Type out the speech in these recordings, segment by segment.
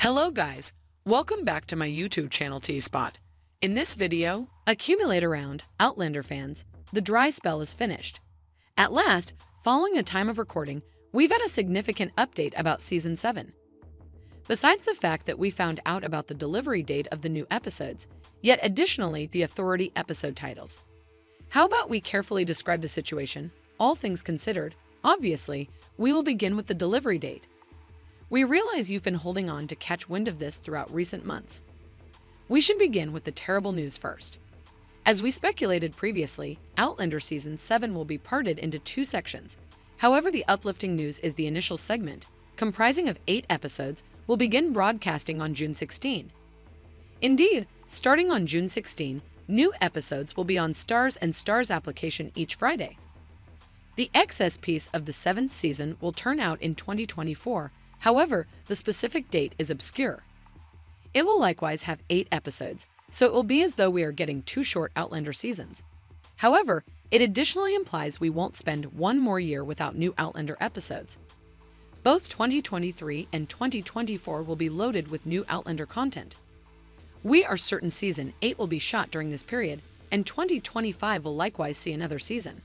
Hello guys, welcome back to my YouTube channel T-Spot. In this video, accumulate around Outlander fans, the dry spell is finished. At last, following a time of recording, we've had a significant update about Season 7. Besides the fact that we found out about the delivery date of the new episodes, yet additionally the authority episode titles. How about we carefully describe the situation, all things considered? Obviously, we will begin with the delivery date. We realize you've been holding on to catch wind of this throughout recent months. We should begin with the terrible news first. As we speculated previously, Outlander Season 7 will be parted into two sections. However, the uplifting news is the initial segment, comprising of 8 episodes, will begin broadcasting on June 16. Indeed, starting on June 16, new episodes will be on Starz and Starz application each Friday. The excess piece of the 7th season will turn out in 2024. However, the specific date is obscure. It will likewise have 8 episodes, so it will be as though we are getting 2 short Outlander seasons. However, it additionally implies we won't spend one more year without new Outlander episodes. Both 2023 and 2024 will be loaded with new Outlander content. We are certain Season 8 will be shot during this period, and 2025 will likewise see another season.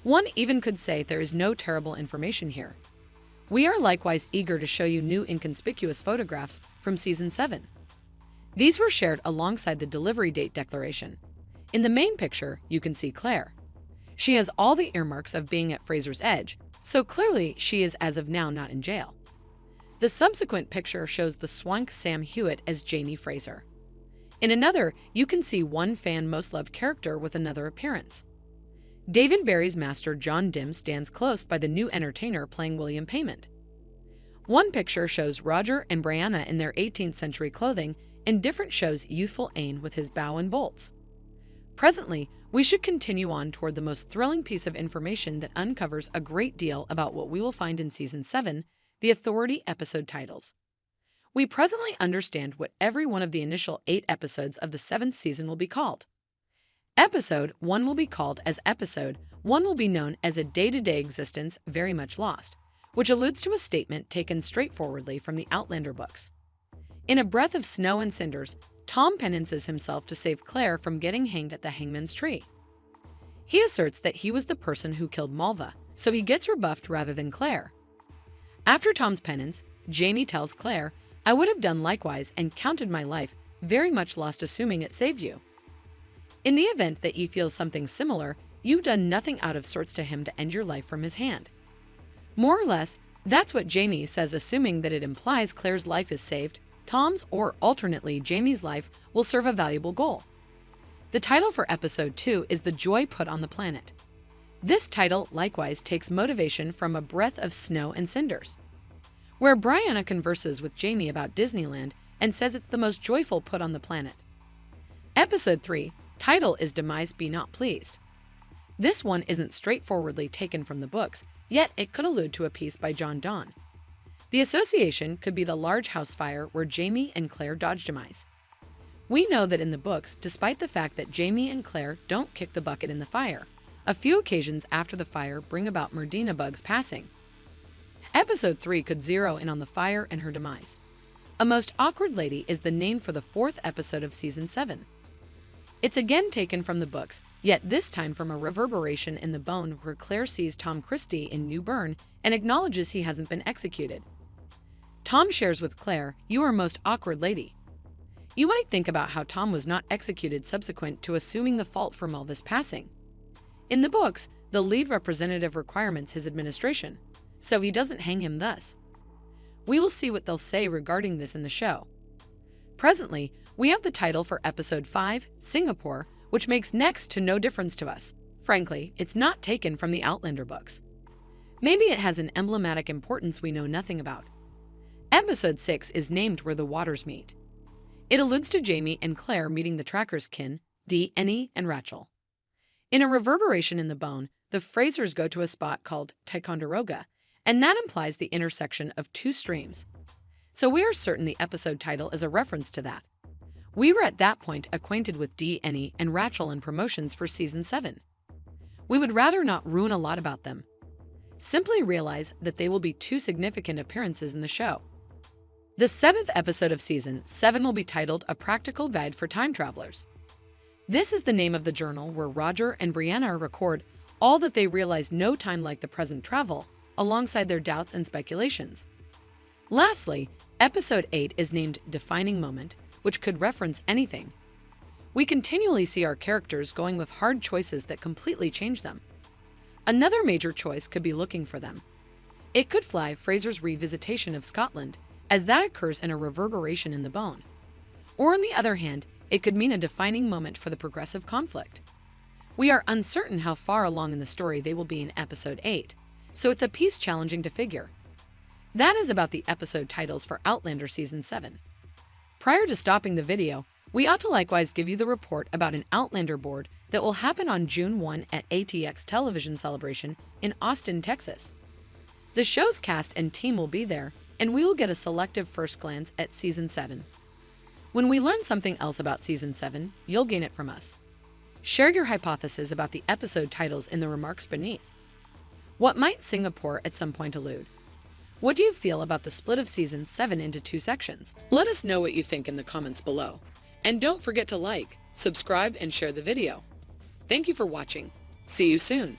One even could say there is no terrible information here. We are likewise eager to show you new inconspicuous photographs from Season 7. These were shared alongside the delivery date declaration. In the main picture, you can see Claire. She has all the earmarks of being at Fraser's edge, so clearly she is as of now not in jail. The subsequent picture shows the swank Sam Hewitt as Jamie Fraser. In another, you can see one fan most loved character with another appearance. David Barry's master John Dim stands close by the new entertainer playing William Payment. One picture shows Roger and Brianna in their 18th century clothing, and different shows youthful Ain with his bow and bolts. Presently, we should continue on toward the most thrilling piece of information that uncovers a great deal about what we will find in Season 7, the authority episode titles. We presently understand what every one of the initial 8 episodes of the 7th season will be called. Episode 1 will be called as Episode 1 will be known as a day-to-day existence very much lost, which alludes to a statement taken straightforwardly from the Outlander books. In a breath of snow and cinders, Tom penances himself to save Claire from getting hanged at the hangman's tree. He asserts that he was the person who killed Malva, so he gets rebuffed rather than Claire. After Tom's penance, Jamie tells Claire, "I would have done likewise and counted my life very much lost assuming it saved you. In the event that you feel something similar, you've done nothing out of sorts to him to end your life from his hand." More or less, that's what Jamie says, assuming that it implies Claire's life is saved. Tom's, or alternately Jamie's life, will serve a valuable goal. The title for Episode 2 is The Joy Put on the Planet. This title likewise takes motivation from A Breath of Snow and Cinders, where Brianna converses with Jamie about Disneyland and says it's the most joyful put on the planet. Episode 3 title is Demise Be Not Pleased. This one isn't straightforwardly taken from the books, yet it could allude to a piece by John Donne. The association could be the large house fire where Jamie and Claire dodge demise. We know that in the books, despite the fact that Jamie and Claire don't kick the bucket in the fire, a few occasions after the fire bring about Merdina Bug's passing. Episode 3 could zero in on the fire and her demise. A Most Awkward Lady is the name for the 4th episode of Season 7. It's again taken from the books, yet this time from a reverberation in the bone where Claire sees Tom Christie in New Bern and acknowledges he hasn't been executed. Tom shares with Claire, "You are most awkward lady." You might think about how Tom was not executed subsequent to assuming the fault for Malva's passing. In the books, the lead representative requirements his administration, so he doesn't hang him thus. We will see what they'll say regarding this in the show. Presently, we have the title for Episode 5, Singapore, which makes next to no difference to us. Frankly, it's not taken from the Outlander books. Maybe it has an emblematic importance we know nothing about. Episode 6 is named Where the Waters Meet. It alludes to Jamie and Claire meeting the Tracker's kin, Annie and Rachel. In a reverberation in the bone, the Frasers go to a spot called Ticonderoga, and that implies the intersection of 2 streams. So we are certain the episode title is a reference to that. We were at that point acquainted with Annie and Rachel in promotions for Season 7. We would rather not ruin a lot about them. Simply realize that they will be 2 significant appearances in the show. The 7th episode of Season 7 will be titled A Practical Guide for Time Travelers. This is the name of the journal where Roger and Brianna record all that they realize no time like the present travel, alongside their doubts and speculations. Lastly, Episode 8 is named Defining Moment, which could reference anything. We continually see our characters going with hard choices that completely change them. Another major choice could be looking for them. It could fly Fraser's revisitation of Scotland, as that occurs in a reverberation in the bone. Or on the other hand, it could mean a defining moment for the progressive conflict. We are uncertain how far along in the story they will be in Episode 8, so it's a piece challenging to figure. That is about the episode titles for Outlander Season 7. Prior to stopping the video, we ought to likewise give you the report about an Outlander board that will happen on June 1 at ATX Television Celebration in Austin, Texas. The show's cast and team will be there, and we will get a selective first glance at Season 7. When we learn something else about Season 7, you'll gain it from us. Share your hypothesis about the episode titles in the remarks beneath. What might Singapore at some point allude? What do you feel about the split of Season 7 into 2 sections? Let us know what you think in the comments below. And don't forget to like, subscribe, and share the video. Thank you for watching. See you soon.